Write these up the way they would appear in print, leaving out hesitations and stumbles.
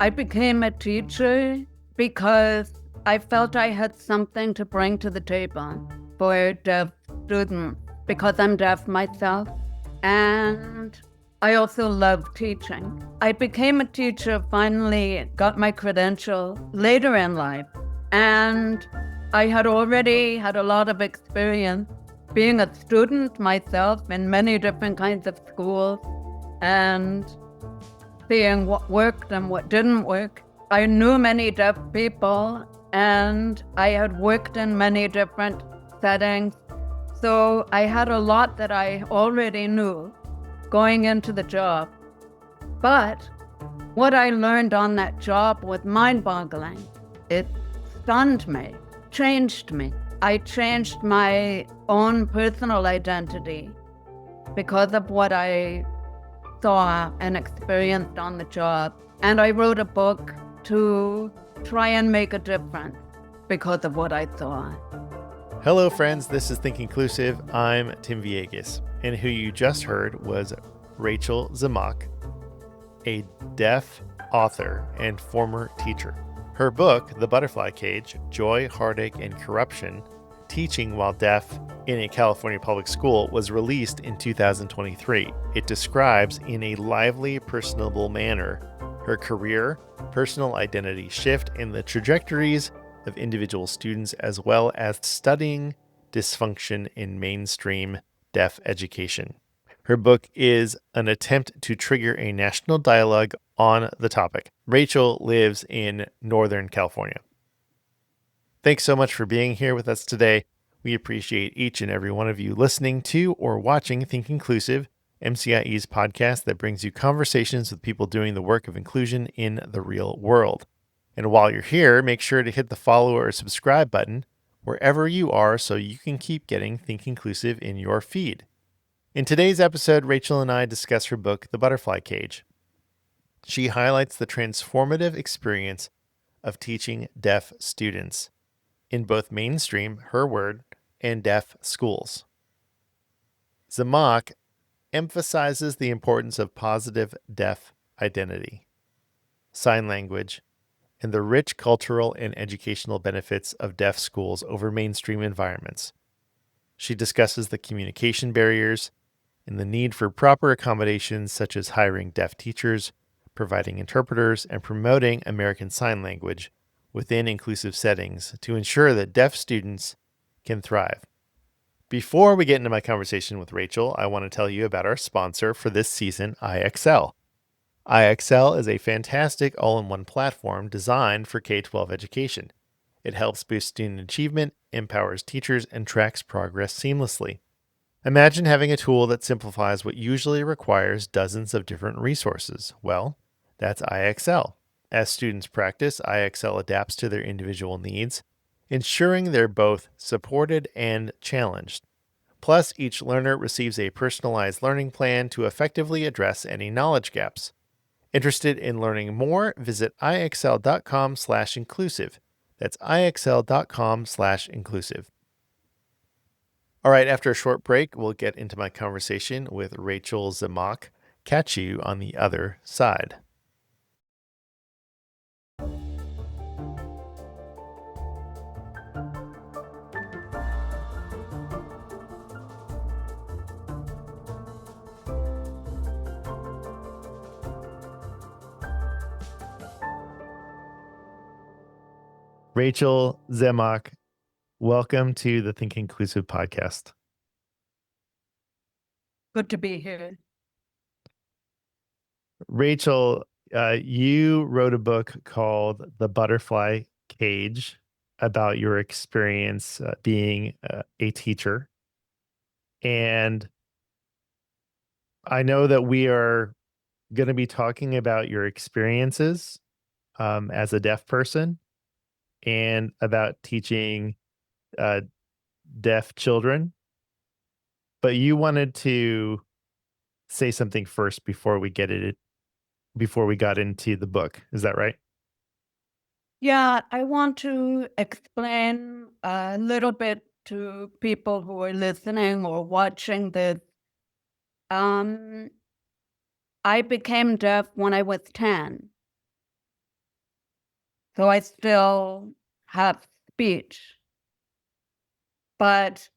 I became a teacher because I felt I had something to bring to the table for deaf students because I'm deaf myself. And I also love teaching. I became a teacher, finally got my credential later in life. And I had already had a lot of experience being a student myself in many different kinds of schools and seeing what worked and what didn't work. I knew many deaf people and I had worked in many different settings. So I had a lot that I already knew going into the job. But what I learned on that job was mind boggling. It stunned me, changed me. I changed my own personal identity because of what I saw and experienced on the job. And I wrote a book to try and make a difference because of what I saw. Hello, friends. This is Think Inclusive. I'm Tim Villegas, and who you just heard was Rachel Zemach, a deaf author and former teacher. Her book, The Butterfly Cage: Joy, Heartache, and Corruption, Teaching While Deaf in a California Public School, was released in 2023. It describes in a lively, personable manner her career, personal identity shift, and the trajectories of individual students, as well as studying dysfunction in mainstream deaf education. Her book is an attempt to trigger a national dialogue on the topic. Rachel lives in Northern California. Thanks so much for being here with us today. We appreciate each and every one of you listening to or watching Think Inclusive, MCIE's podcast that brings you conversations with people doing the work of inclusion in the real world. And while you're here, make sure to hit the follow or subscribe button wherever you are so you can keep getting Think Inclusive in your feed. In today's episode, Rachel and I discuss her book, The Butterfly Cage. She highlights the transformative experience of teaching deaf students in both mainstream, her word, and deaf schools. Zemach emphasizes the importance of positive deaf identity, sign language, and the rich cultural and educational benefits of deaf schools over mainstream environments. She discusses the communication barriers and the need for proper accommodations such as hiring deaf teachers, providing interpreters, and promoting American Sign Language within inclusive settings to ensure that deaf students can thrive. Before we get into my conversation with Rachel, I want to tell you about our sponsor for this season, IXL. IXL is a fantastic all-in-one platform designed for K-12 education. It helps boost student achievement, empowers teachers, and tracks progress seamlessly. Imagine having a tool that simplifies what usually requires dozens of different resources. Well, that's IXL. As students practice, IXL adapts to their individual needs, ensuring they're both supported and challenged. Plus, each learner receives a personalized learning plan to effectively address any knowledge gaps. Interested in learning more? Visit ixl.com/inclusive. That's ixl.com/inclusive. All right, after a short break, we'll get into my conversation with Rachel Zemach. Catch you on the other side. Rachel Zemach, welcome to the Think Inclusive podcast. Good to be here. Rachel, you wrote a book called The Butterfly Cage about your experience being a teacher. And I know that we are going to be talking about your experiences as a deaf person and about teaching uh, deaf children. But you wanted to say something first before we got into the book. Is that right? Yeah, I want to explain a little bit to people who are listening or watching this. Um, I became deaf when I was 10. So I still have speech. But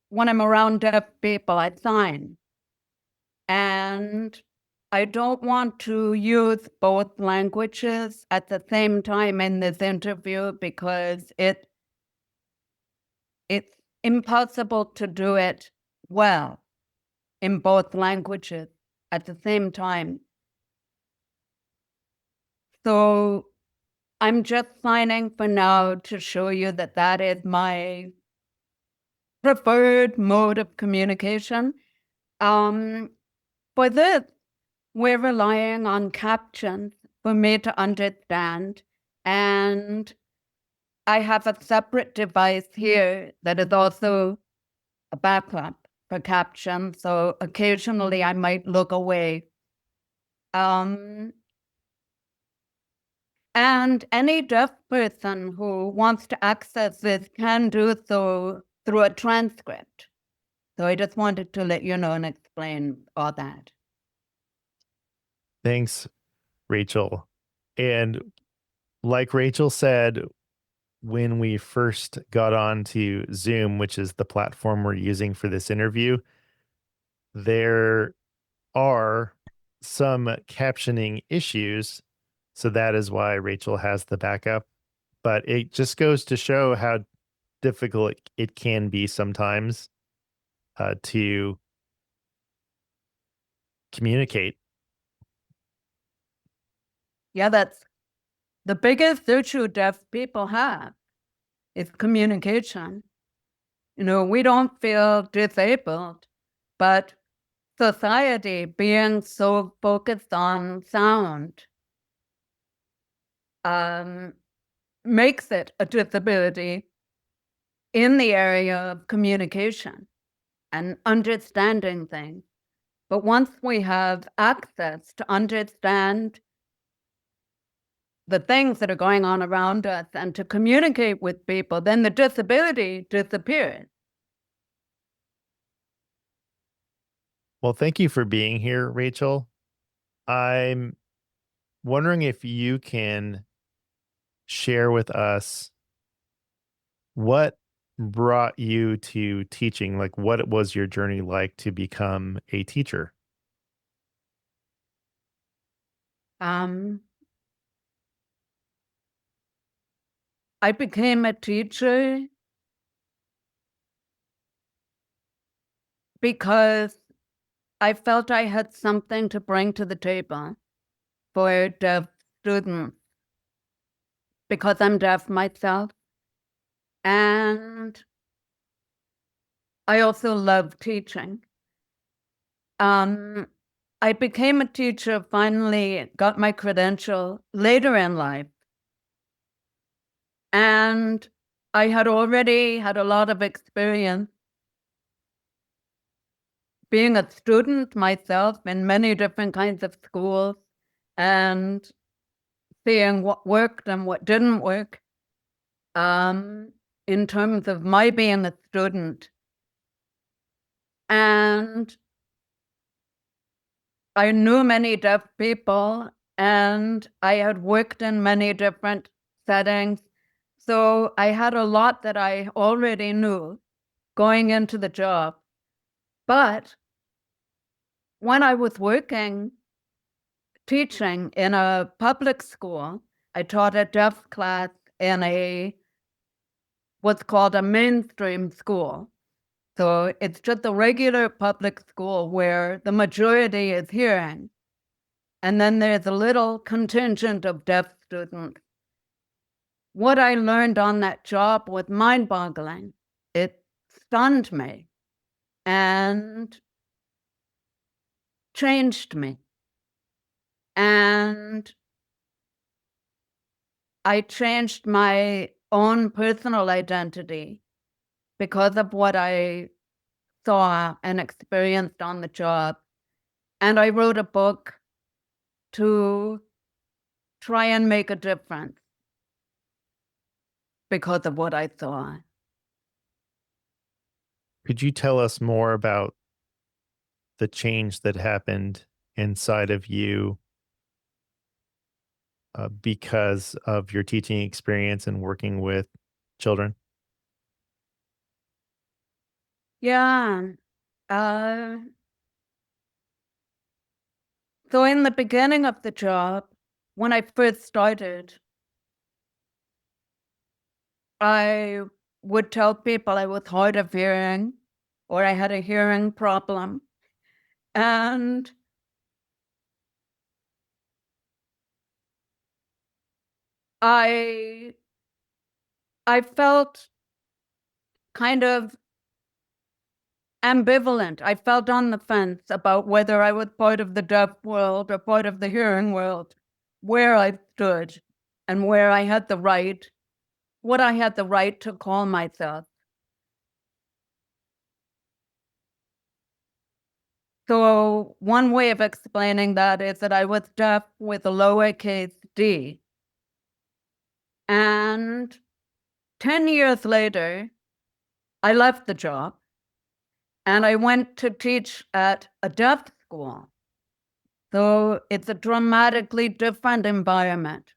when I'm around deaf people, I sign. And I don't want to use both languages at the same time in this interview because it's impossible to do it well in both languages at the same time. So I'm just signing for now to show you that that is my preferred mode of communication. For this, we're relying on captions for me to understand, and I have a separate device here that is also a backup for captions, so occasionally I might look away. Um, and any deaf person who wants to access this can do so through a transcript. So I just wanted to let you know and explain all that. Thanks, Rachel. And like Rachel said, when we first got on to Zoom, which is the platform we're using for this interview, there are some captioning issues. So that is why Rachel has the backup. But it just goes to show how difficult it can be sometimes to communicate. Yeah, that's the biggest issue deaf people have is communication. We don't feel disabled, but society being so focused on sound um, makes it a disability in the area of communication and understanding things. But once we have access to understand the things that are going on around us and to communicate with people, then the disability disappears. Well, thank you for being here, Rachel. I'm wondering if you can share with us what brought you to teaching, like what was your journey like to become a teacher? Um, I became a teacher because I felt I had something to bring to the table for deaf students because I'm deaf myself. And I also love teaching. Um, I became a teacher, finally got my credential later in life. And I had already had a lot of experience being a student myself in many different kinds of schools and seeing what worked and what didn't work in terms of my being a student. And I knew many deaf people and I had worked in many different settings. So I had a lot that I already knew going into the job. But when I was working teaching in a public school, I taught a deaf class in what's called a mainstream school. So it's just a regular public school where the majority is hearing. And then there's a little contingent of deaf students. What I learned on that job was mind-boggling. It stunned me and changed me. And I changed my own personal identity because of what I saw and experienced on the job. And I wrote a book to try and make a difference because of what I saw. Could you tell us more about the change that happened inside of you because of your teaching experience and working with children? Yeah. Uh, so in the beginning of the job, when I first started, I would tell people I was hard of hearing or I had a hearing problem. And I I felt kind of ambivalent. I felt on the fence about whether I was part of the deaf world or part of the hearing world, where I stood and where I had the right, what I had the right to call myself. So one way of explaining that is that I was deaf with a lowercase d. And 10 years later, I left the job and I went to teach at a deaf school. So it's a dramatically different environment.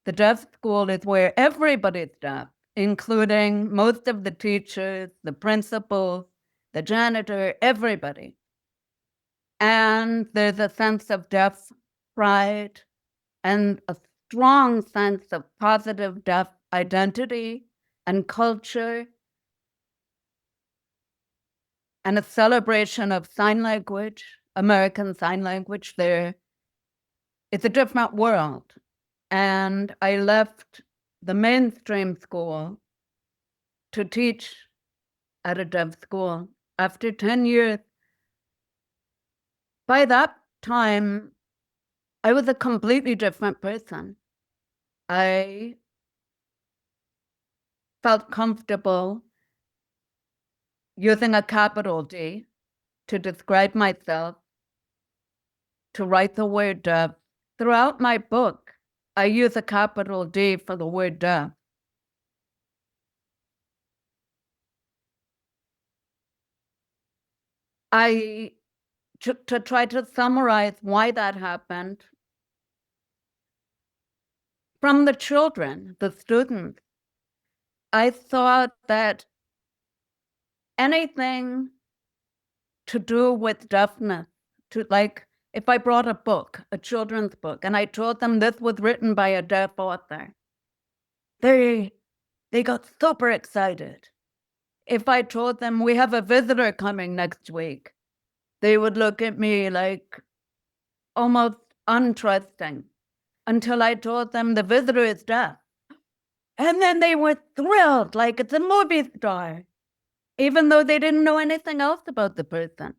The deaf school is where everybody's deaf, including most of the teachers, the principals, the janitor, everybody. And there's a sense of deaf pride and a strong sense of positive deaf identity and culture and a celebration of sign language, American Sign Language there. It's a different world. And I left the mainstream school to teach at a deaf school after 10 years. By that time, I was a completely different person. I felt comfortable using a capital D to describe myself, to write the word deaf. Throughout my book, I use a capital D for the word deaf. To try to summarize why that happened, from the children, the students, I thought that anything to do with deafness, to like, if I brought a book, a children's book, and I told them this was written by a deaf author, they got super excited. If I told them we have a visitor coming next week, they would look at me like almost untrusting until I told them the visitor is deaf. And then they were thrilled, like it's a movie star, even though they didn't know anything else about the person.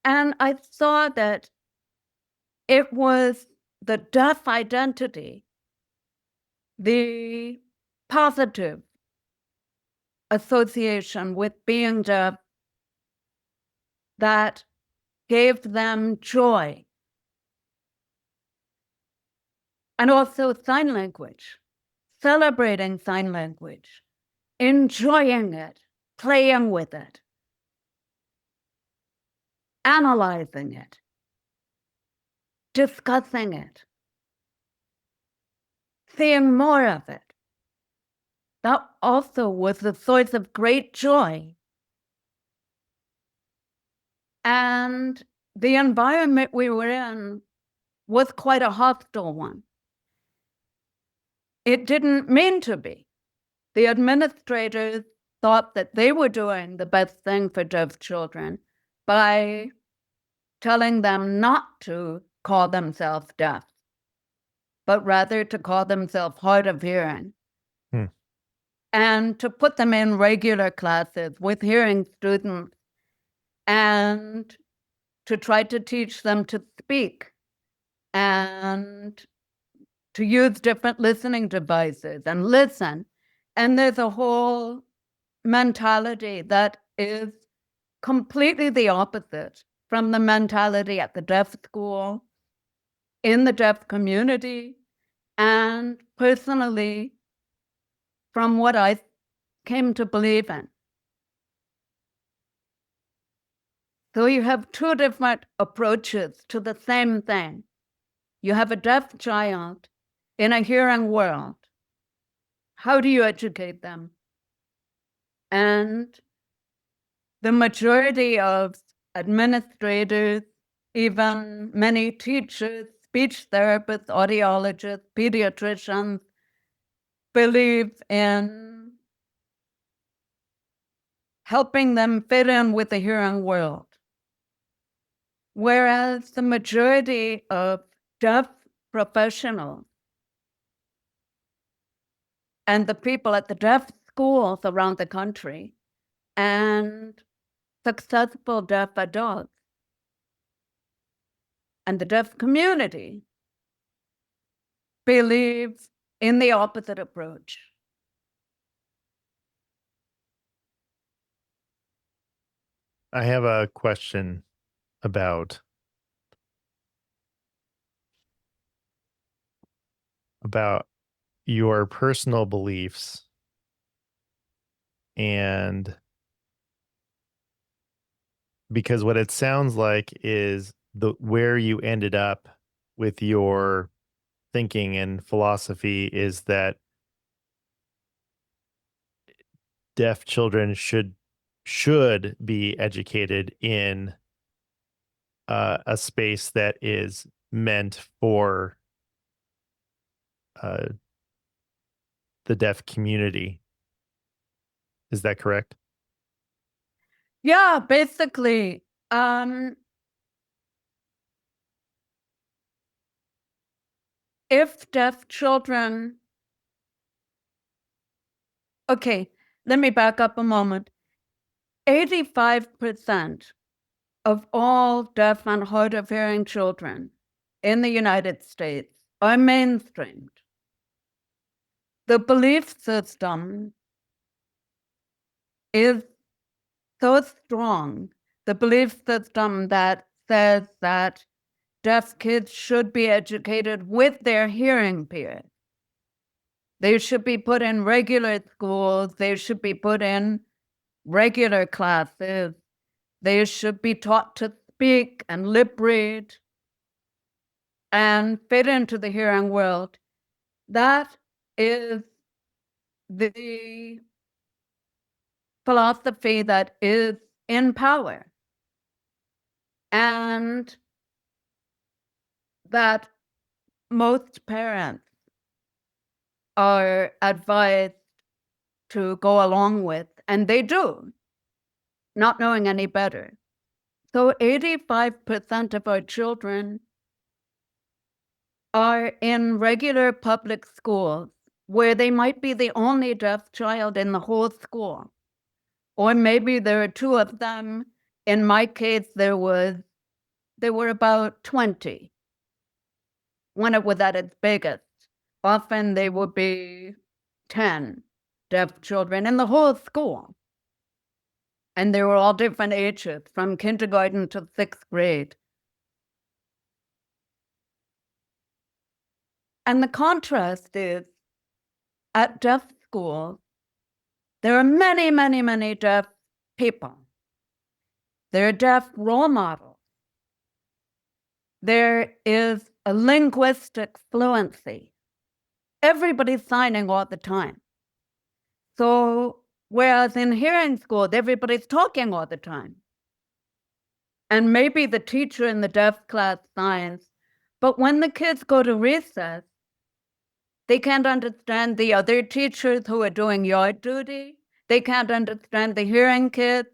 And I saw that it was the deaf identity, the positive association with being deaf that gave them joy. And also sign language, celebrating sign language, enjoying it, playing with it, analyzing it, discussing it, seeing more of it. That also was the source of great joy. And the environment we were in was quite a hostile one. It didn't mean to be. The administrators thought that they were doing the best thing for deaf children by telling them not to call themselves deaf, but rather to call themselves hard of hearing. Hmm. And to put them in regular classes with hearing students and to try to teach them to speak and to use different listening devices and listen. And there's a whole mentality that is completely the opposite from the mentality at the deaf school, in the deaf community, and personally from what I came to believe in. So you have two different approaches to the same thing. You have a deaf child in a hearing world. How do you educate them? And the majority of administrators, even many teachers, speech therapists, audiologists, pediatricians, believe in helping them fit in with the hearing world. Whereas the majority of deaf professionals and the people at the deaf schools around the country and successful deaf adults and the deaf community believe in the opposite approach. I have a question about your personal beliefs and because what it sounds like is the where you ended up with your thinking and philosophy is that deaf children should be educated in a space that is meant for uh, the deaf community. Is that correct? Yeah, basically, if deaf children, okay, let me back up a moment. 85% of all deaf and hard of hearing children in the United States are mainstreamed. The belief system is so strong, the belief system that says that deaf kids should be educated with their hearing peers. They should be put in regular schools. They should be put in regular classes. They should be taught to speak and lip read and fit into the hearing world. That is the philosophy that is in power. And that most parents are advised to go along with, and they do, not knowing any better. So 85% of our children are in regular public schools where they might be the only deaf child in the whole school. Or maybe there are two of them. In my case, there were about 20 when it was at its biggest. Often they would be 10 deaf children in the whole school. And they were all different ages, from kindergarten to 6th grade. And the contrast is, at deaf schools, there are many, many, many deaf people. There are deaf role models. There is a linguistic fluency. Everybody's signing all the time. So, whereas in hearing schools, everybody's talking all the time. And maybe the teacher in the deaf class signs, but when the kids go to recess, they can't understand the other teachers who are doing yard duty. They can't understand the hearing kids.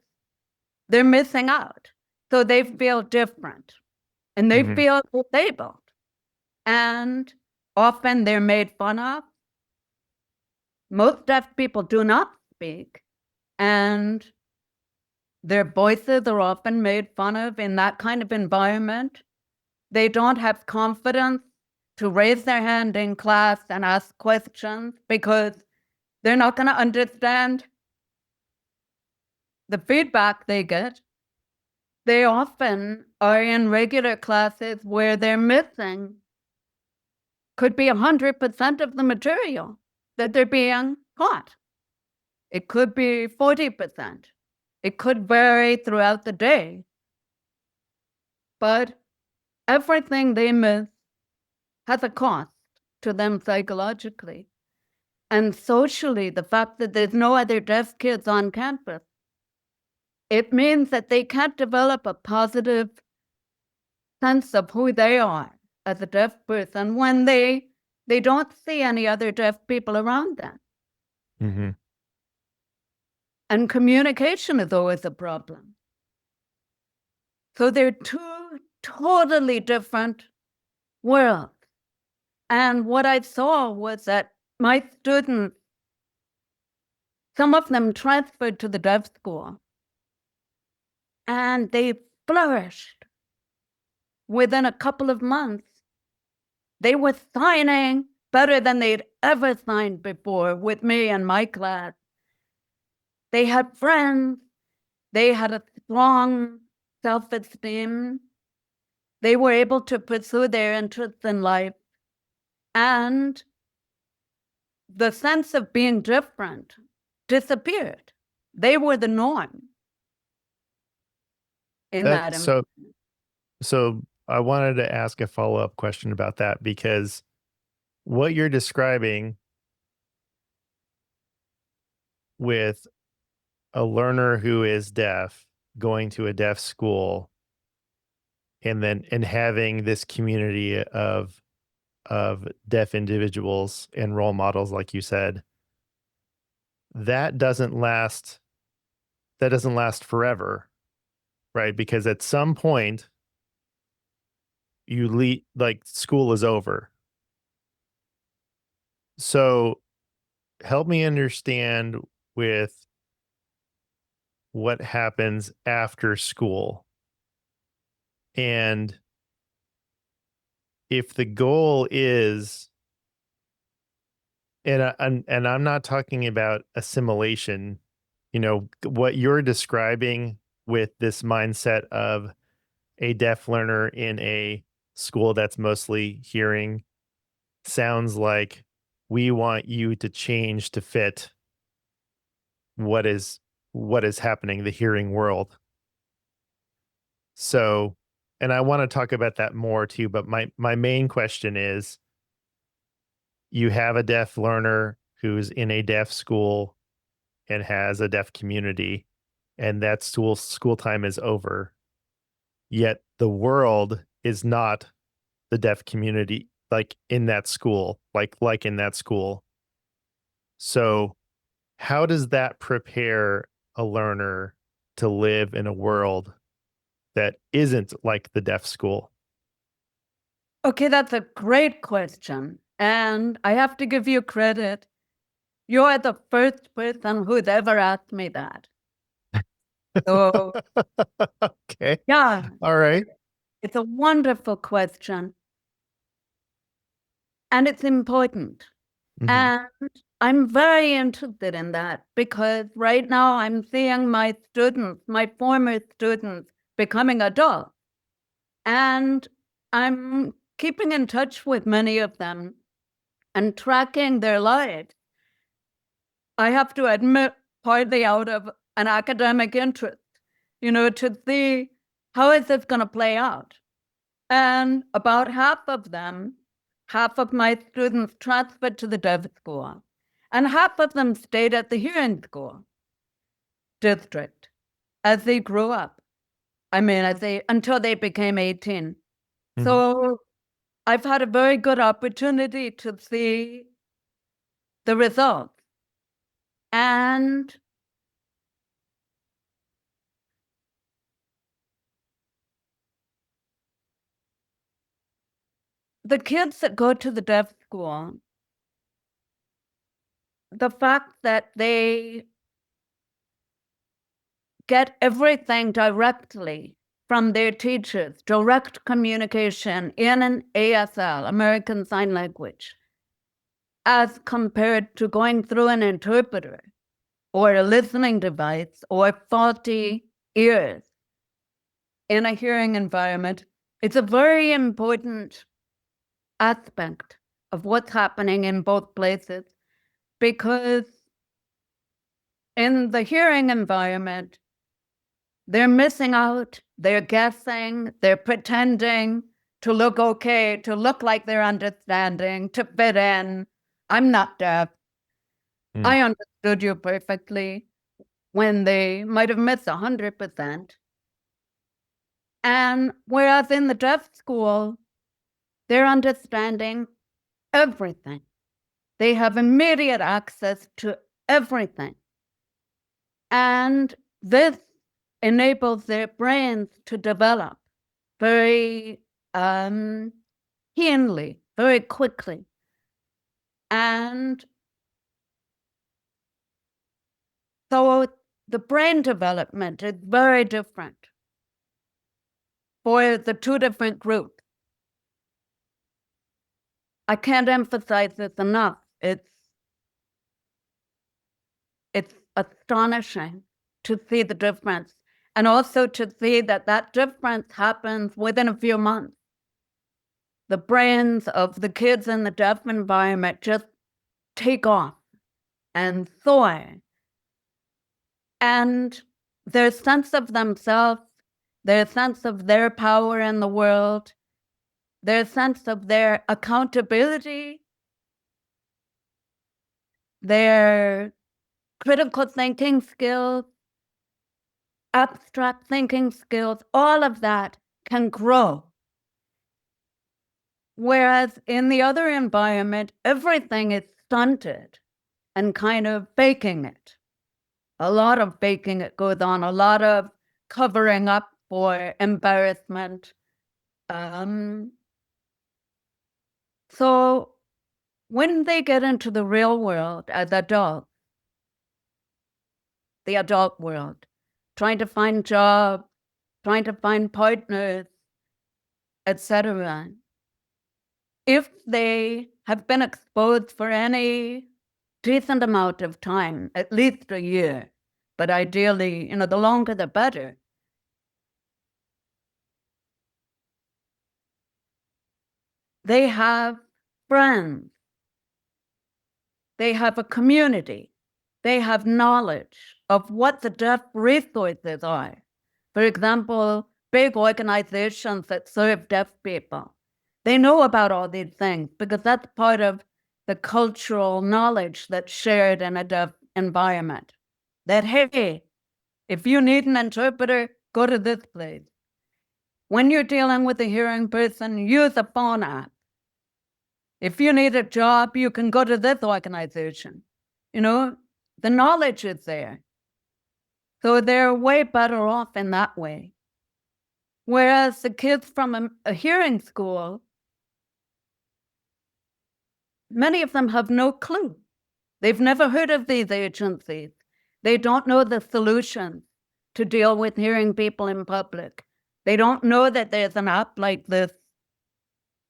They're missing out. So they feel different and they feel disabled. And often they're made fun of. Most deaf people do not speak, and their voices are often made fun of in that kind of environment. They don't have confidence to raise their hand in class and ask questions because they're not going to understand the feedback they get. They often are in regular classes where they're missing, could be 100% of the material that they're being taught. It could be 40%. It could vary throughout the day. but everything they miss has a cost to them psychologically. And socially, the fact that there's no other deaf kids on campus, it means that they can't develop a positive sense of who they are as a deaf person when they don't see any other deaf people around them. Mm-hmm. And communication is always a problem. So they're two totally different worlds. And what I saw was that my students, some of them transferred to the deaf school, and they flourished. Within a couple of months, they were signing better than they'd ever signed before with me and my class. They had friends. They had a strong self-esteem. They were able to pursue their interests in life. And the sense of being different disappeared. They were the norm in That that so environment. so I wanted to ask a follow-up question about that because what you're describing with a learner who is deaf going to a deaf school and having this community of deaf individuals and role models like you said, that doesn't last forever, right? Because at some point you leave, like school is over. So help me understand with what happens after school. And if the goal is, and I'm not talking about assimilation, you know, what you're describing with this mindset of a deaf learner in a school that's mostly hearing sounds like we want you to change to fit what is what is happening the hearing world. So, and I want to talk about that more too, but my main question is you have a deaf learner who's in a deaf school and has a deaf community and that school time is over. Yet the world is not the deaf community like in that school, like in that school. So, how does that prepare a learner to live in a world that isn't like the deaf school? Okay, that's a great question. And I have to give you credit. You're the first person who's ever asked me that. So, Okay. yeah, All right. it's a wonderful question. And it's important. Mhm. And I'm very interested in that because right now I'm seeing my students, my former students, becoming adults. And I'm keeping in touch with many of them and tracking their lives. I have to admit, partly out of an academic interest, to see how is this going to play out. And about half of my students transferred to the deaf school, and half of them stayed at the hearing school district as they grew up. I mean, until they became 18. Mhm. So I've had a very good opportunity to see the results. And the kids that go to the deaf school, the fact that they get everything directly from their teachers, direct communication in an ASL, American Sign Language, as compared to going through an interpreter or a listening device or faulty ears in a hearing environment. It's a very important aspect of what's happening in both places because in the hearing environment, they're missing out they're guessing, they're pretending to look okay, to look like they're understanding, to fit in. I'm not deaf. I understood you perfectly when they might have missed 100%. And whereas in the deaf school, they're understanding everything. They have immediate access to everything. And this enables their brains to develop very keenly, very quickly. And so the brain development is very different for the two different groups. I can't emphasize this enough. It's astonishing to see the difference, and also to see that that difference happens within a few months. The brains of the kids in the deaf environment just take off and soar. And their sense of themselves, their sense of their power in the world, their sense of their accountability, their critical thinking skills, abstract thinking skills, all of that can grow. Whereas in the other environment, everything is stunted and kind of baking it. A lot of baking it goes on, a lot of covering up for embarrassment. So when they get into the real world as adults, the adult world, trying to find jobs, trying to find partners, etc., if they have been exposed for any decent amount of time, at least a year, but ideally, the longer the better, they have friends, they have a community, they have knowledge of what the deaf resources are. For example, big organizations that serve deaf people, they know about all these things because that's part of the cultural knowledge that's shared in a deaf environment. That, hey, if you need an interpreter, go to this place. When you're dealing with a hearing person, use a phone app. If you need a job, you can go to this organization. The knowledge is there. So they're way better off in that way. Whereas the kids from a hearing school, many of them have no clue. They've never heard of these agencies. They don't know the solutions to deal with hearing people in public. They don't know that there's an app like this.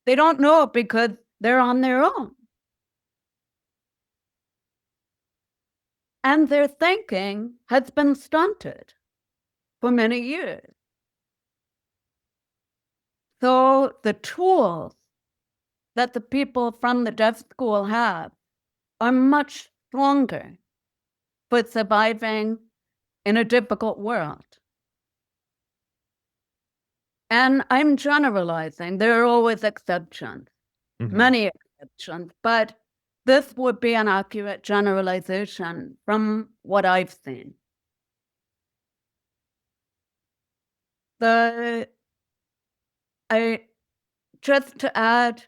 They don't know because they're on their own. And their thinking has been stunted for many years. So the tools that the people from the deaf school have are much stronger for surviving in a difficult world. And I'm generalizing. There are always exceptions, many exceptions, but this would be an accurate generalization from what I've seen. Just to add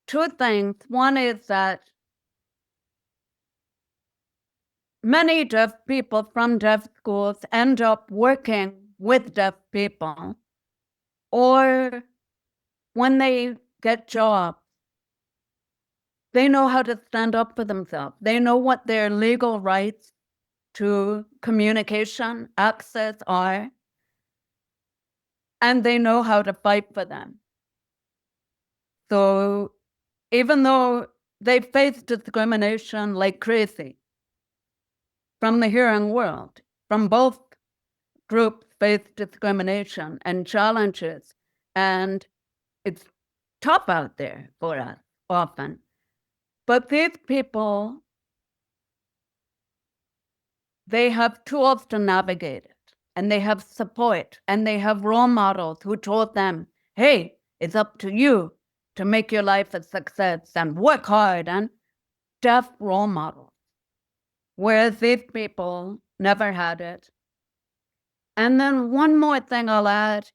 two things. One is that many deaf people from deaf schools end up working with deaf people, or when they get jobs, they know how to stand up for themselves. They know what their legal rights to communication access are, and they know how to fight for them. So even though they face discrimination like crazy from the hearing world, from both groups face discrimination and challenges, and it's tough out there for us often. But these people, they have tools to navigate it. and they have support, and they have role models who told them, hey, it's up to you to make your life a success and work hard, and deaf role models. Whereas these people never had it. And then one more thing I'll add,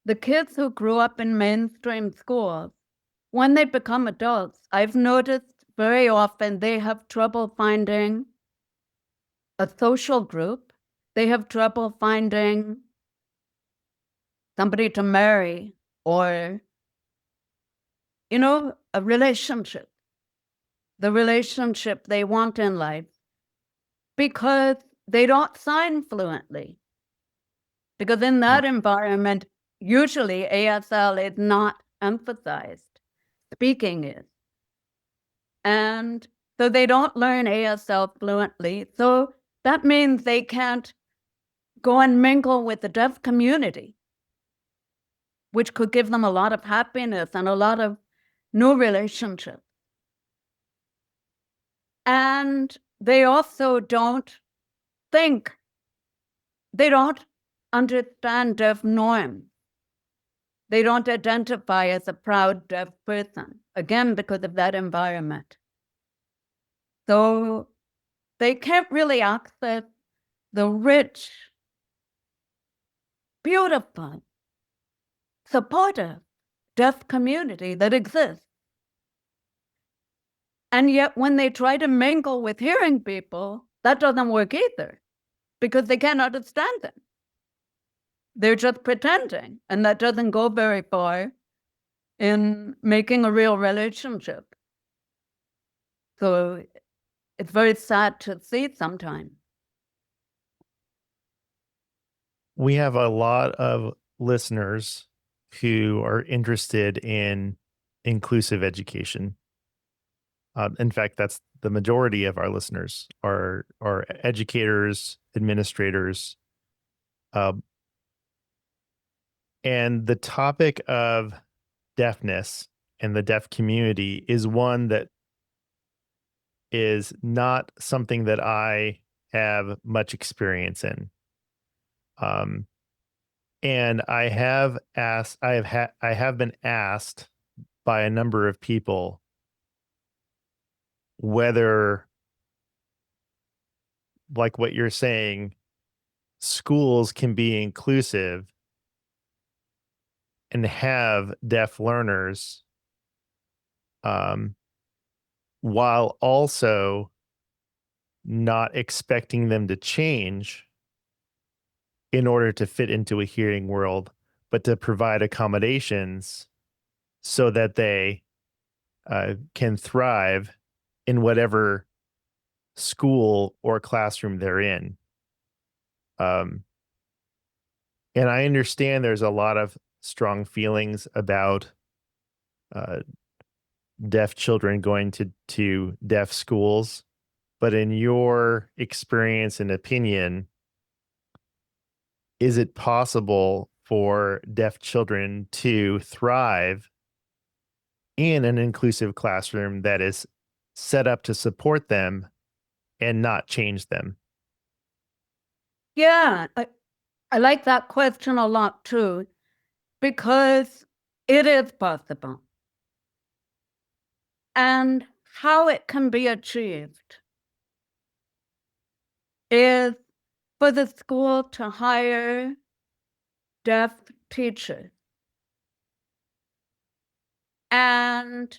the kids who grew up in mainstream schools, when they become adults, I've noticed very often they have trouble finding a social group. They have trouble finding somebody to marry or, a relationship, the relationship they want in life, because they don't sign fluently. Because in that environment, usually ASL is not emphasized, speaking is. And so they don't learn ASL fluently. So that means they can't go and mingle with the deaf community, which could give them a lot of happiness and a lot of new relationships. And they also don't understand deaf norms. They don't identify as a proud deaf person, again, because of that environment. So they can't really access the rich, beautiful, supportive deaf community that exists. And yet when they try to mingle with hearing people, that doesn't work either, because they can't understand them. They're just pretending, and that doesn't go very far in making a real relationship. So it's very sad to see sometimes. We have a lot of listeners who are interested in inclusive education. In fact, that's the majority of our listeners are educators, administrators, and the topic of deafness and the deaf community is one that is not something that I have much experience in. And I have been asked by a number of people whether, like what you're saying, schools can be inclusive and have deaf learners, um, while also not expecting them to change in order to fit into a hearing world, but to provide accommodations so that they can thrive in whatever school or classroom they're in. And I understand there's a lot of strong feelings about uh, deaf children going to deaf schools, but in your experience and opinion, is it possible for deaf children to thrive in an inclusive classroom that is set up to support them and not change them? Yeah, I like that question a lot too, because it is possible. And how it can be achieved is for the school to hire deaf teachers. And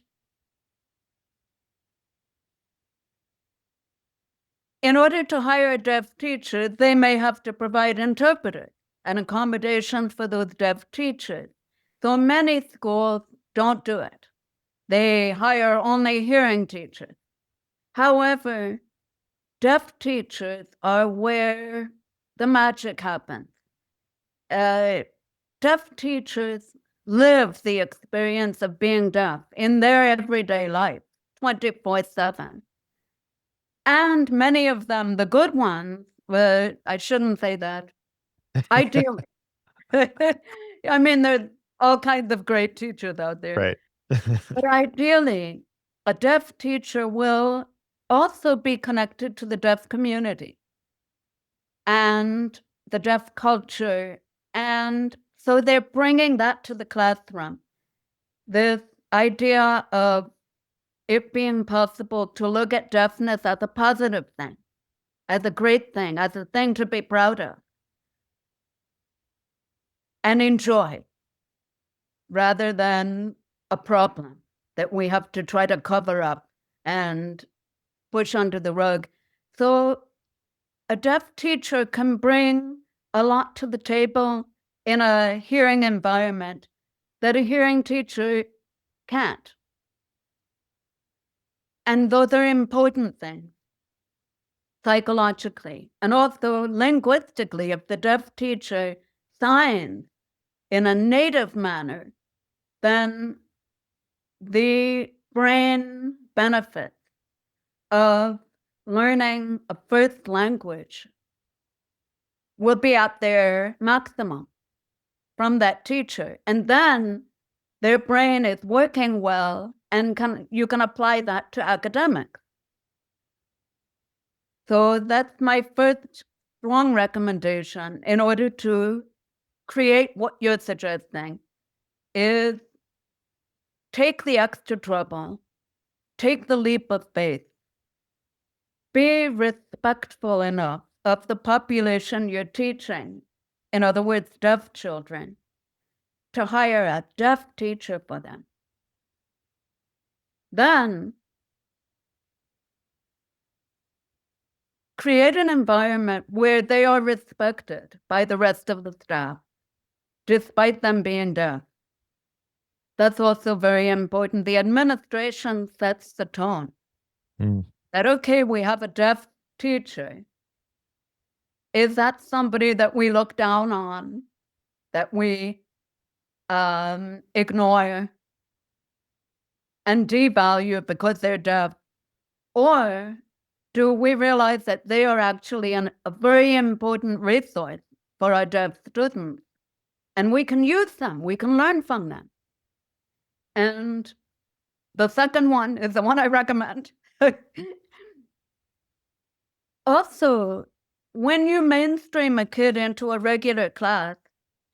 in order to hire a deaf teacher, they may have to provide interpreters and accommodations for those deaf teachers. So many schools don't do it. They hire only hearing teachers. However, deaf teachers are where the magic happens. Deaf teachers live the experience of being deaf in their everyday life, 24/7. And many of them, the good ones, but I shouldn't say that. Ideally. I mean, there's all kinds of great teachers out there. Right. But ideally, a deaf teacher will also be connected to the deaf community. And the deaf culture. And so they're bringing that to the classroom. This idea of it being possible to look at deafness as a positive thing, as a great thing, as a thing to be proud of and enjoy, rather than a problem that we have to try to cover up and push under the rug. So a deaf teacher can bring a lot to the table in a hearing environment that a hearing teacher can't. And those are important things psychologically and also linguistically. If the deaf teacher signs in a native manner, then the brain benefits of learning a first language will be at their maximum from that teacher. And then their brain is working well, and you can apply that to academics. So that's my first strong recommendation in order to create what you're suggesting is take the extra trouble, take the leap of faith, be respectful enough of the population you're teaching, in other words, deaf children, to hire a deaf teacher for them. Then create an environment where they are respected by the rest of the staff, despite them being deaf. That's also very important. The administration sets the tone. That, okay, we have a deaf teacher. Is that somebody that we look down on, that we ignore and devalue because they're deaf? Or do we realize that they are actually a very important resource for our deaf students? And we can use them, we can learn from them. And the second one is the one I recommend. Also, when you mainstream a kid into a regular class,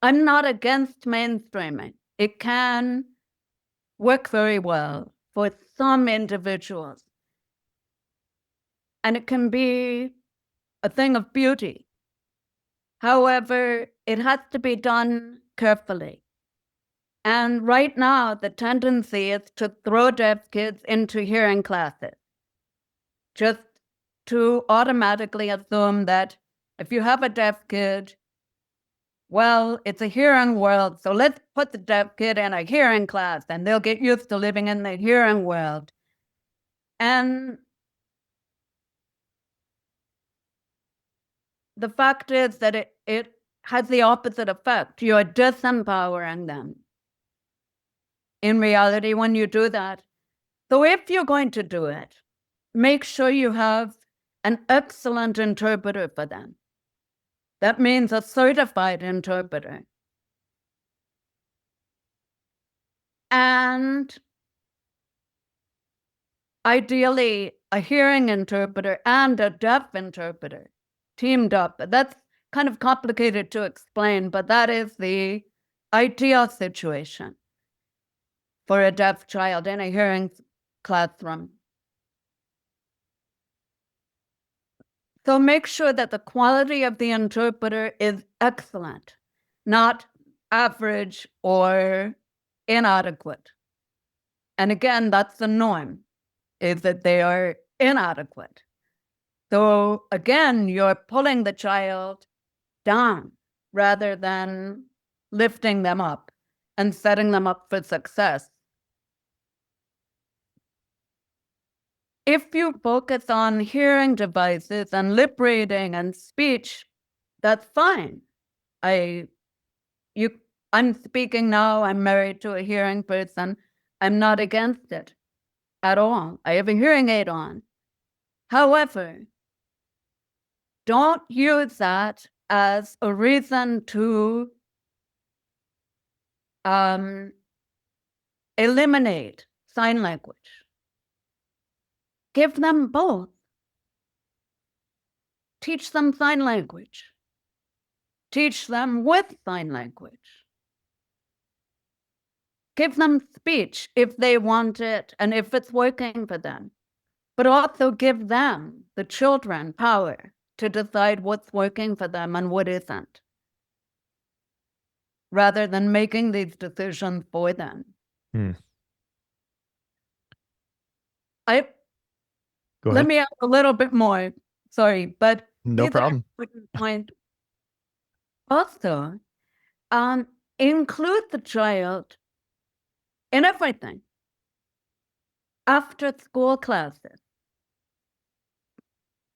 I'm not against mainstreaming. It can work very well for some individuals. And it can be a thing of beauty. However, it has to be done carefully. And right now, the tendency is to throw deaf kids into hearing classes, just to automatically assume that if you have a deaf kid, well, it's a hearing world, so let's put the deaf kid in a hearing class and they'll get used to living in the hearing world. And the fact is that it has the opposite effect. You're disempowering them in reality when you do that. So if you're going to do it, make sure you have an excellent interpreter for them. That means a certified interpreter. And ideally, a hearing interpreter and a deaf interpreter teamed up. That's kind of complicated to explain, but that is the ideal situation for a deaf child in a hearing classroom. So make sure that the quality of the interpreter is excellent, not average or inadequate. And again, that's the norm, is that they are inadequate. So again, you're pulling the child down rather than lifting them up and setting them up for success. If you focus on hearing devices and lip reading and speech, that's fine. I'm speaking now, I'm married to a hearing person. I'm not against it at all. I have a hearing aid on. However, don't use that as a reason to eliminate sign language. Give them both. Teach them sign language. Teach them with sign language. Give them speech if they want it and if it's working for them, but also give them, the children, power to decide what's working for them and what isn't, rather than making these decisions for them. Hmm. I Go Let ahead. me add a little bit more. Sorry, but No these are problem. important points. Also, include the child in everything. After school classes,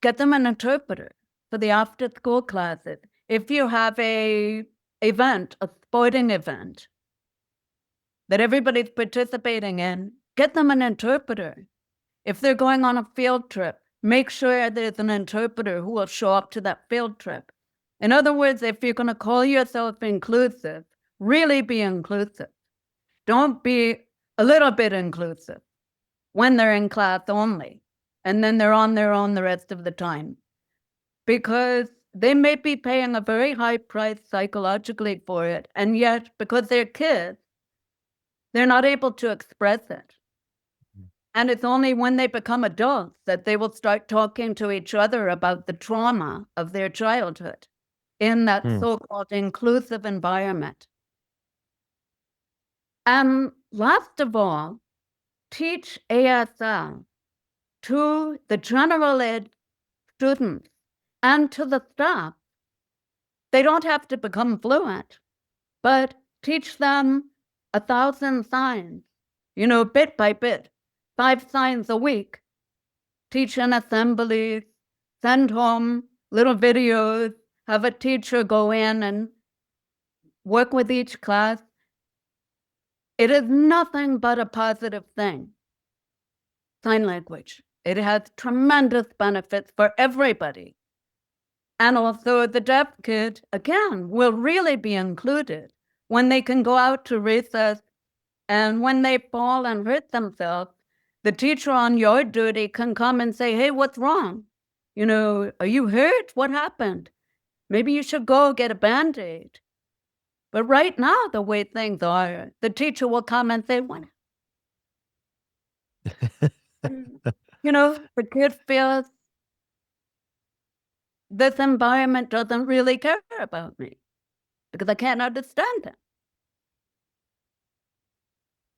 get them an interpreter for the after school classes. If you have a sporting event that everybody's participating in, get them an interpreter. If they're going on a field trip, make sure there's an interpreter who will show up to that field trip. In other words, if you're going to call yourself inclusive, really be inclusive. Don't be a little bit inclusive when they're in class only, and then they're on their own the rest of the time. Because they may be paying a very high price psychologically for it, and yet, because they're kids, they're not able to express it. And it's only when they become adults that they will start talking to each other about the trauma of their childhood in that Hmm. so-called inclusive environment. And last of all, teach ASL to the general ed students and to the staff. They don't have to become fluent, but teach them 1,000 signs, bit by bit, 5 signs a week. Teach in assemblies, send home little videos, have a teacher go in and work with each class. It is nothing but a positive thing. Sign language. It has tremendous benefits for everybody. And also the deaf kid, again, will really be included when they can go out to recess, and when they fall and hurt themselves, the teacher on your duty can come and say, hey, what's wrong? Are you hurt? What happened? Maybe you should go get a Band-Aid. But right now, the way things are, the teacher will come and say, what? The kid feels this environment doesn't really care about me because I can't understand them.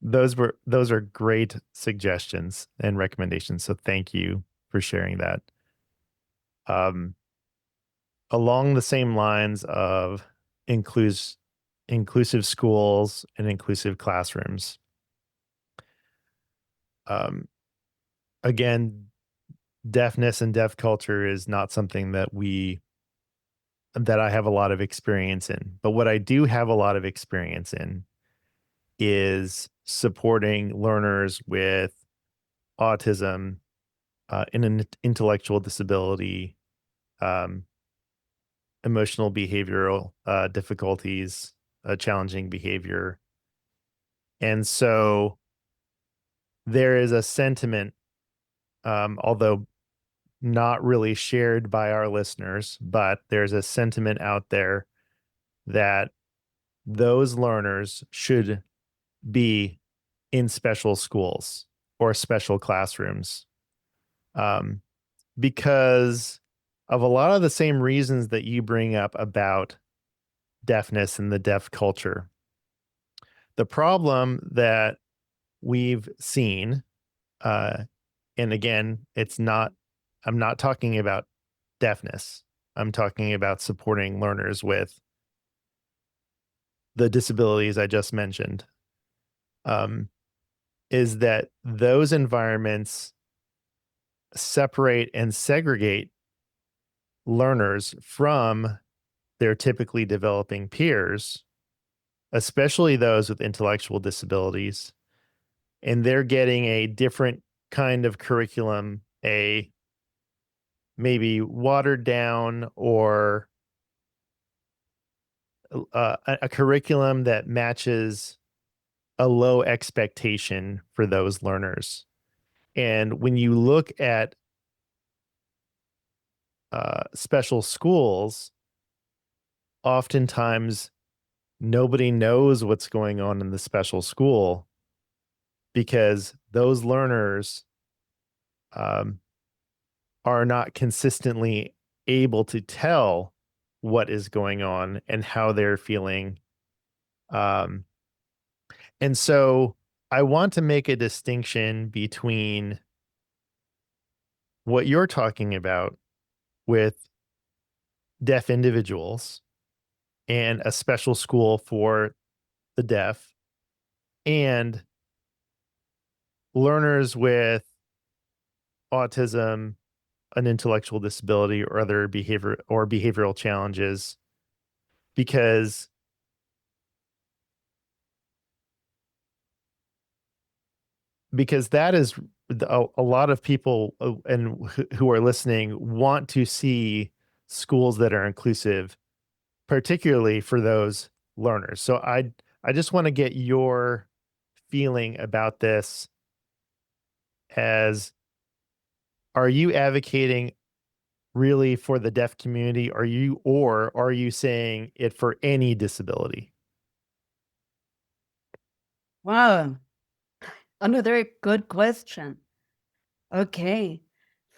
Those are great suggestions and recommendations. So thank you for sharing that. Along the same lines of inclusive schools and inclusive classrooms. Again, deafness and deaf culture is not something that I have a lot of experience in. But what I do have a lot of experience in is supporting learners with autism, an intellectual disability, um, emotional behavioral difficulties, challenging behavior. And so there is a sentiment, although not really shared by our listeners, but there's a sentiment out there that those learners should be in special schools or special classrooms, because of a lot of the same reasons that you bring up about deafness and the deaf culture. The problem that we've seen, uh, and again, I'm not talking about deafness. I'm talking about supporting learners with the disabilities I just mentioned, is that those environments separate and segregate learners from their typically developing peers, especially those with intellectual disabilities. And they're getting a different kind of curriculum, a maybe watered down or a curriculum that matches a low expectation for those learners. And when you look at special schools, oftentimes nobody knows what's going on in the special school because those learners um, are not consistently able to tell what is going on and how they're feeling. Um, and so I want to make a distinction between what you're talking about with deaf individuals and a special school for the deaf and learners with autism, an intellectual disability, or other behavioral challenges, because that is a lot of people and who are listening want to see schools that are inclusive, particularly for those learners. So I just want to get your feeling about this. As are you advocating really for the deaf community? Are you saying it for any disability? Wow, another good question. Okay,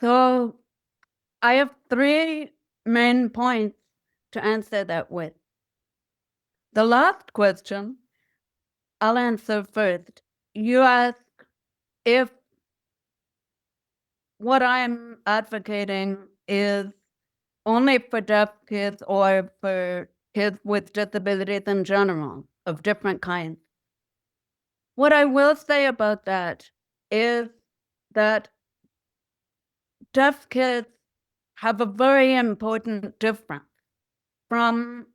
so I have three main points to answer that with. The last question I'll answer first. You ask if what I'm advocating is only for deaf kids or for kids with disabilities in general of different kinds. What I will say about that is that deaf kids have a very important difference from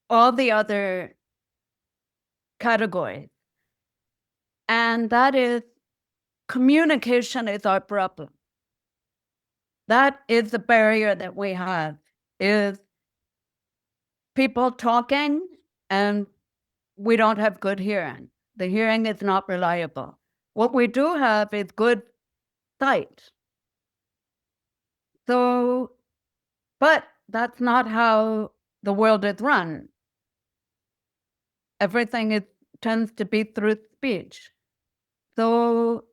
all the other categories. And that is communication is our problem. That is the barrier that we have, is people talking and we don't have good hearing. The hearing is not reliable. What we do have is good sight. So, but that's not how the world is run. Everything tends to be through speech. So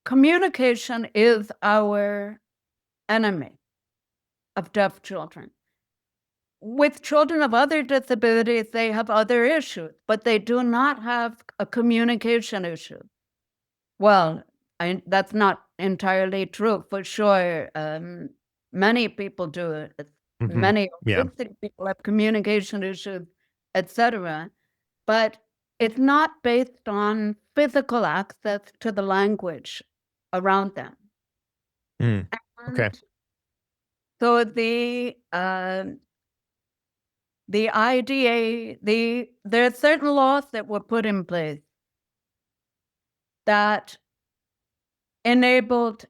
communication is our enemy of deaf children. With children of other disabilities, they have other issues, but they do not have a communication issue. Well, that's not entirely true, for sure. Many people do it. Hmm. Many Yeah. autistic people have communication issues, etc. But it's not based on physical access to the language around them. Mm. Okay. And so the IDA, there are certain laws that were put in place that enabled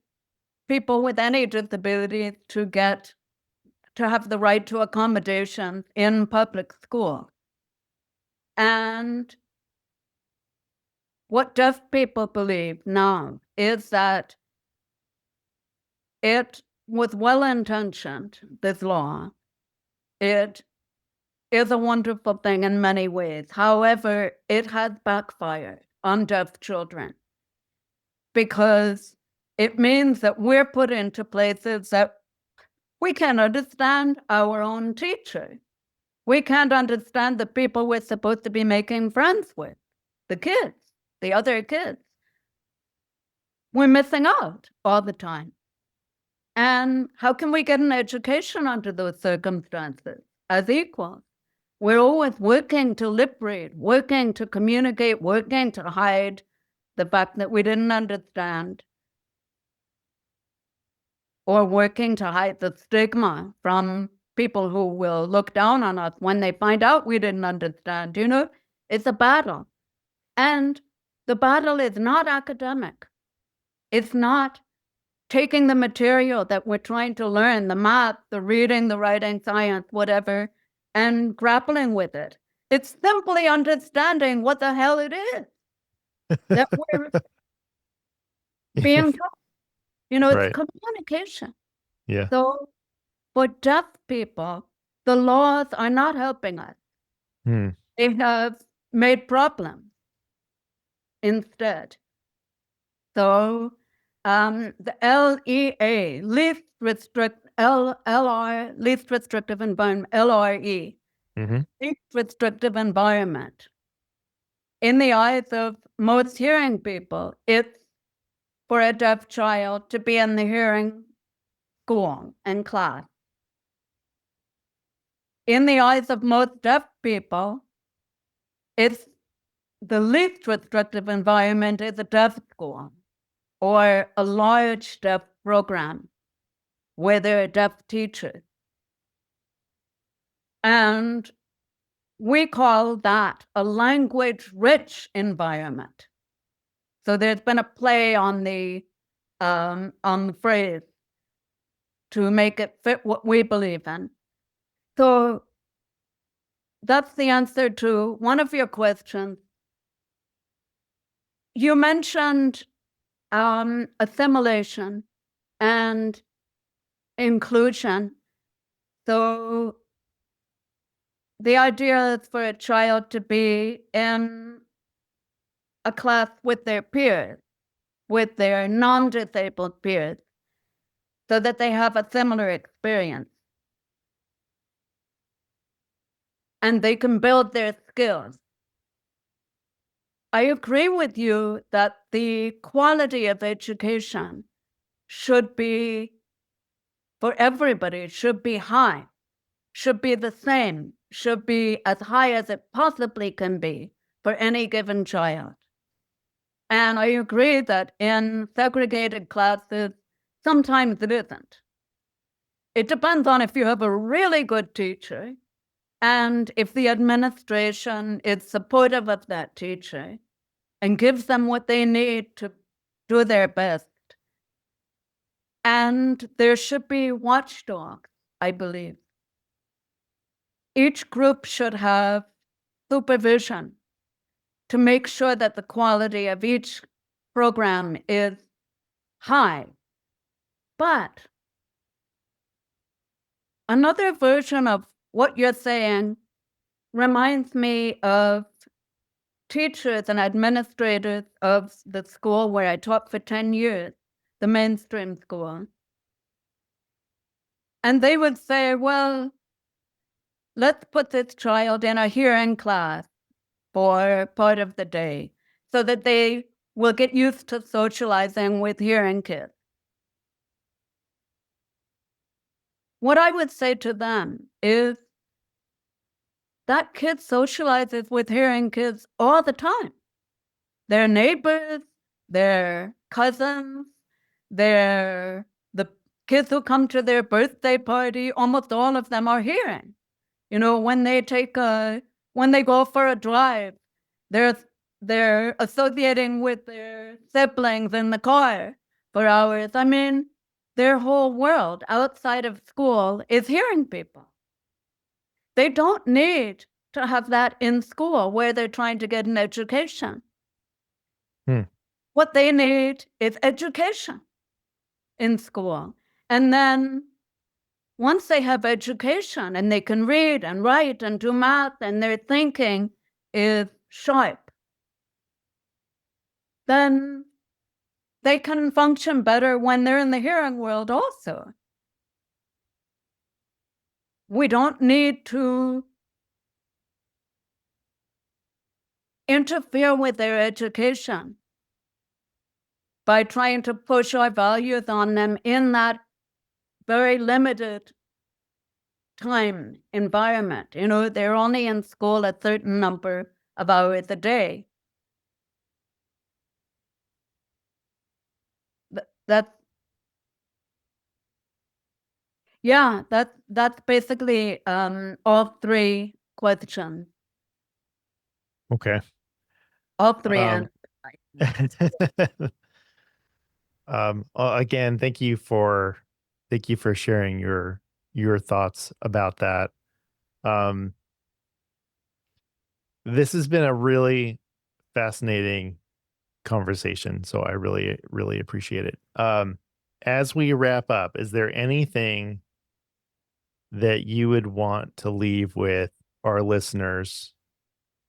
people with any disability to have the right to accommodation in public school. And what deaf people believe now is that it was well-intentioned, this law. It is a wonderful thing in many ways. However, it has backfired on deaf children because it means that we're put into places that we can't understand our own teacher. We can't understand the people we're supposed to be making friends with, the kids, the other kids. We're missing out all the time. And how can we get an education under those circumstances as equals? We're always working to liberate, working to communicate, working to hide the fact that we didn't understand, or working to hide the stigma from people who will look down on us when they find out we didn't understand. You know, it's a battle. And the battle is not academic. It's not taking the material that we're trying to learn, the math, the reading, the writing, science, whatever, and grappling with it. It's simply understanding what the hell it is that we're being taught. You know, it's Right. communication. Yeah. So for deaf people, the laws are not helping us. Hmm. They have made problems instead. So the LEA, least restrictive environment, LRE, Mm-hmm. least restrictive environment. In the eyes of most hearing people, it's for a deaf child to be in the hearing school and class. In the eyes of most deaf people, it's the least restrictive environment is a deaf school or a large deaf program where there are deaf teachers. And we call that a language-rich environment. So there's been a play on the phrase to make it fit what we believe in. So that's the answer to one of your questions. You mentioned assimilation and inclusion. So the idea is for a child to be in a class with their peers, with their non-disabled peers, so that they have a similar experience. And they can build their skills. I agree with you that the quality of education should be, for everybody, should be high, should be the same, should be as high as it possibly can be for any given child. And I agree that in segregated classes, sometimes it isn't. It depends on if you have a really good teacher and if the administration is supportive of that teacher and gives them what they need to do their best. And there should be watchdogs, I believe. Each group should have supervision to make sure that the quality of each program is high. But another version of what you're saying reminds me of teachers and administrators of the school where I taught for 10 years, the mainstream school. And they would say, well, let's put this child in a hearing class for part of the day so that they will get used to socializing with hearing kids. What I would say to them is that kid socializes with hearing kids all the time. Their neighbors, their cousins, the kids who come to their birthday party, almost all of them are hearing. You know, when they go for a drive, they're associating with their siblings in the car for hours. I mean, their whole world outside of school is hearing people. They don't need to have that in school where they're trying to get an education. Hmm. What they need is education in school. And then once they have education and they can read and write and do math and their thinking is sharp, then they can function better when they're in the hearing world also. We don't need to interfere with their education by trying to push our values on them in that very limited time environment. You know, they're only in school a certain number of hours a day. That's yeah, that's basically all three questions. Okay. All three Um, answers. again, thank you for sharing your thoughts about that. Um, this has been a really fascinating conversation, so I really appreciate it. As we wrap up, is there anything that you would want to leave with our listeners?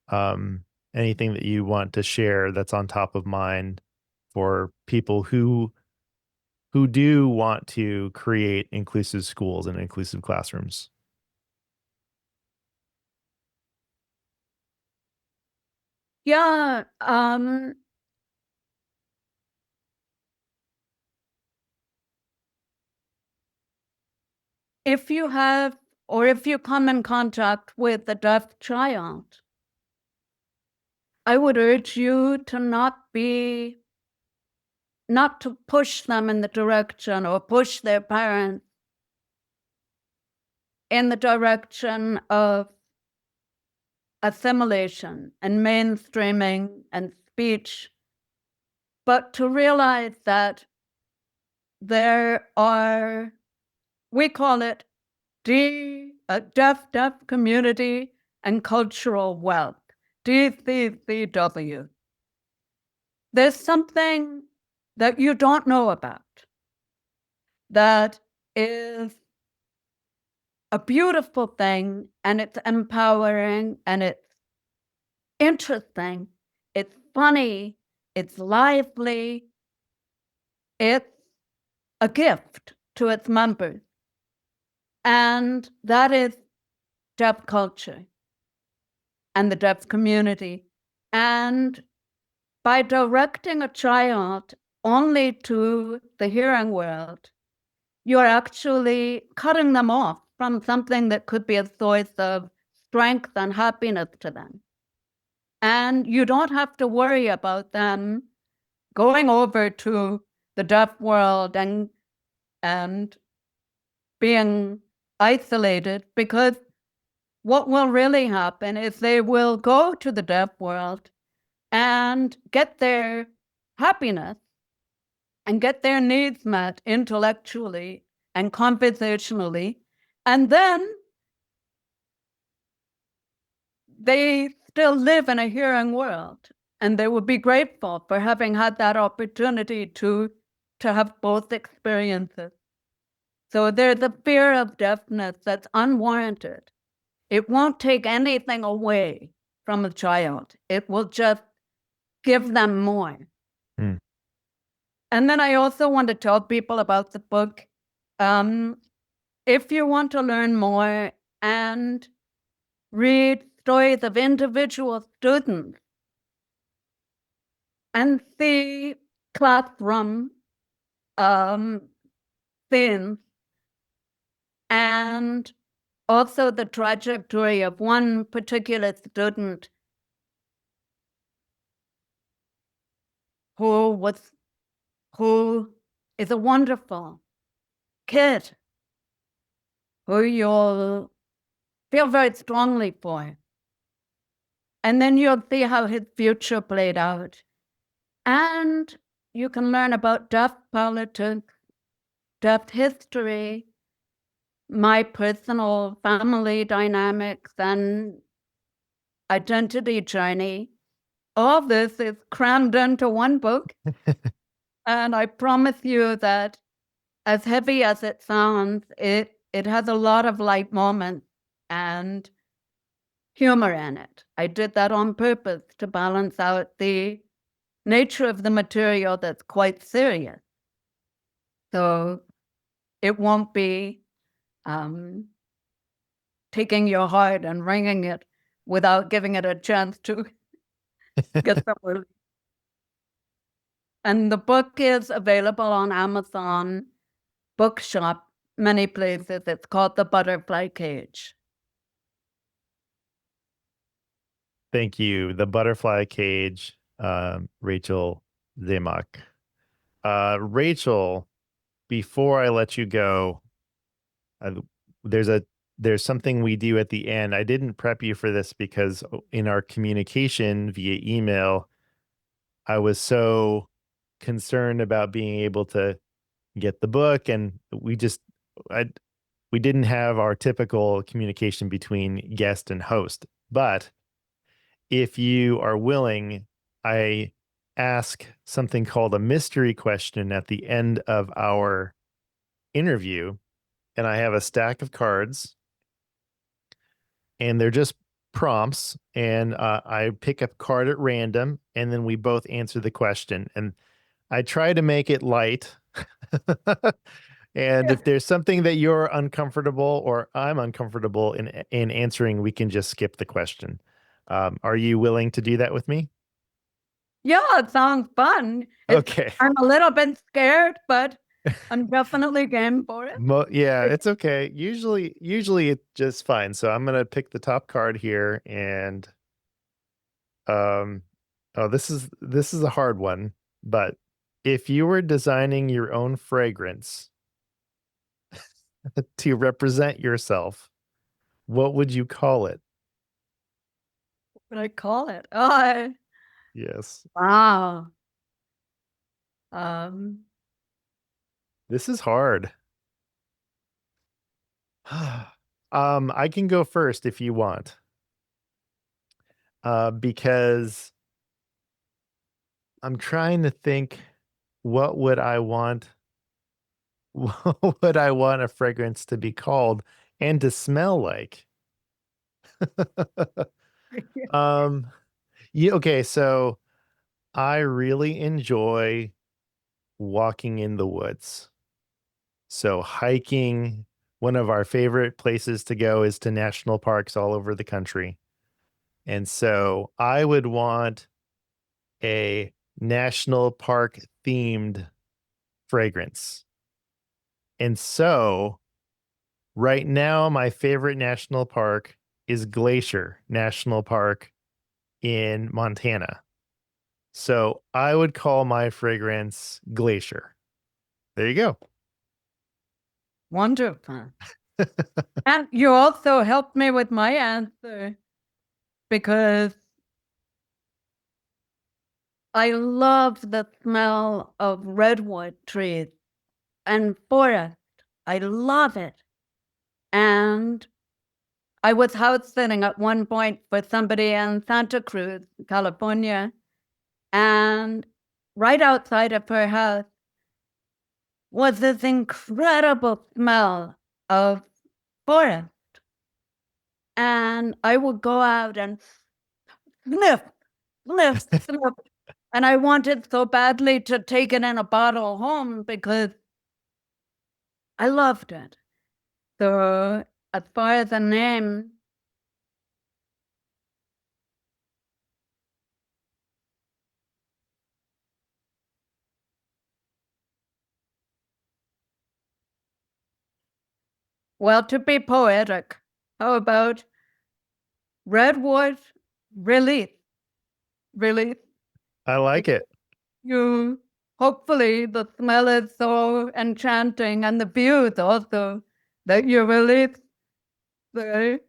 Um, Anything that you want to share that's on top of mind for people who do want to create inclusive schools and inclusive classrooms? Yeah, if you have or if you come in contact with a deaf child, I would urge you to not to push them in the direction or push their parents in the direction of assimilation and mainstreaming and speech, but to realize that there are, we call it deaf community and cultural wealth, DCCW. There's something that you don't know about that is a beautiful thing, and it's empowering, and it's interesting, it's funny, it's lively, it's a gift to its members. And that is deaf culture and the deaf community. And by directing a child only to the hearing world, you're actually cutting them off from something that could be a source of strength and happiness to them. And you don't have to worry about them going over to the deaf world and being isolated, because what will really happen is they will go to the deaf world and get their happiness and get their needs met intellectually and conversationally. And then they still live in a hearing world. And they would be grateful for having had that opportunity to have both experiences. So there's a fear of deafness that's unwarranted. It won't take anything away from a child. It will just give them more. Hmm. And then I also want to tell people about the book. If you want to learn more and read stories of individual students and see classroom um, scenes, and also the trajectory of one particular student who was who is a wonderful kid who you'll feel very strongly for. And then you'll see how his future played out. And you can learn about deaf politics, deaf history, my personal family dynamics, and identity journey. All this is crammed into one book. And I promise you that, as heavy as it sounds, it has a lot of light moments and humor in it. I did that on purpose to balance out the nature of the material that's quite serious. So it won't be um, taking your heart and wringing it without giving it a chance to get some relief. And the book is available on Amazon, Bookshop, many places. It's called The Butterfly Cage. Thank you. The Butterfly Cage, Rachel Zemach. Rachel, before I let you go, uh, there's a there's something we do at the end. I didn't prep you for this because in our communication via email, I was so concerned about being able to get the book, and I we didn't have our typical communication between guest and host. But if you are willing, I ask something called a mystery question at the end of our interview. and I have a stack of cards, and they're just prompts. And I pick a card at random, and then we both answer the question. And I try to make it light. And if there's something that you're uncomfortable or I'm uncomfortable in answering, we can just skip the question. Are you willing to do that with me? Yeah, it sounds fun. Okay. I'm a little bit scared, but I'm definitely game for it. Yeah, it's okay. Usually it's just fine. So I'm gonna pick the top card here, and um, oh, this is a hard one. But if you were designing your own fragrance to represent yourself, what would you call it? What I call it? Oh, Yes, wow. Um, this is hard. I can go first if you want, because I'm trying to think, what would I want? What would I want a fragrance to be called and to smell like? Um, yeah, okay, so I really enjoy walking in the woods. So hiking, one of our favorite places to go is to national parks all over the country. And so I would want a national park themed fragrance. And so right now, my favorite national park is Glacier National Park in Montana. So I would call my fragrance Glacier. There you go. wonderful. And you also helped me with my answer because I love the smell of redwood trees and forest. I love it. And I was house sitting at one point for somebody in Santa Cruz, California, and right outside of her house was this incredible smell of forest. And I would go out and sniff, sniff, sniff. And I wanted so badly to take it in a bottle home because I loved it. So, as far as a name, well, to be poetic, how about redwood release? Release. I like it. You hopefully the smell is so enchanting and the views also that you release the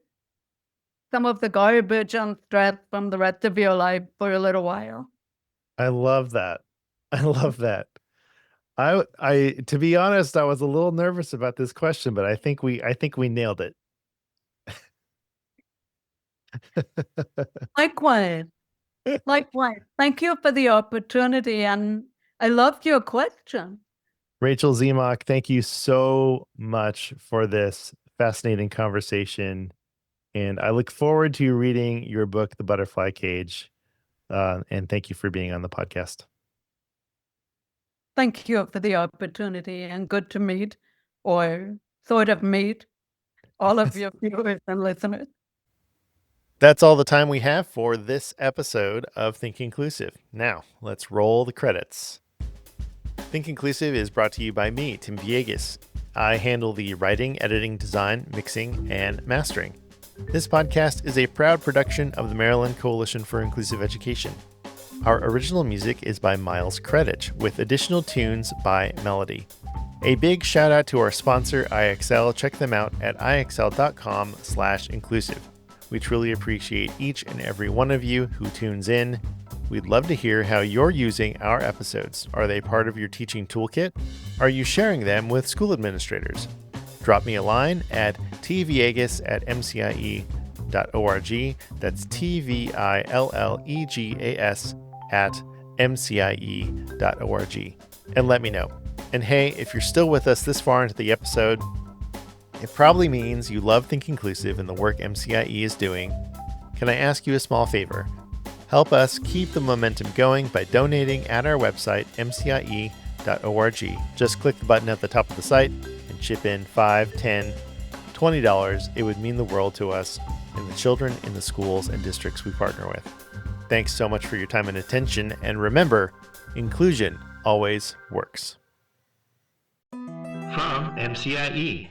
some of the garbage and stress from the rest of your life for a little while. I love that. I love that. To be honest, I was a little nervous about this question, but I think we nailed it. Likewise, likewise. Thank you for the opportunity, and I loved your question. Rachel Zemach, thank you so much for this fascinating conversation. And I look forward to reading your book, The Butterfly Cage. And thank you for being on the podcast. Thank you for the opportunity, and good to meet, or sort of meet, all of your viewers and listeners. That's all the time we have for this episode of Think Inclusive. Now, let's roll the credits. Think Inclusive is brought to you by me, Tim Villegas. I handle the writing, editing, design, mixing, and mastering. This podcast is a proud production of the Maryland Coalition for Inclusive Education. Our original music is by Miles Credich, with additional tunes by Melody. A big shout out to our sponsor, IXL. Check them out at ixl.com/inclusive. We truly appreciate each and every one of you who tunes in. We'd love to hear how you're using our episodes. Are they part of your teaching toolkit? Are you sharing them with school administrators? Drop me a line at tvillegas@mcie.org. That's tvillegas@mcie.org. And let me know. And hey, if you're still with us this far into the episode, it probably means you love Think Inclusive and the work MCIE is doing. Can I ask you a small favor? Help us keep the momentum going by donating at our website, mcie.org. Just click the button at the top of the site and chip in $5, $10, $20. It would mean the world to us and the children in the schools and districts we partner with. Thanks so much for your time and attention, and remember, inclusion always works. From MCIE.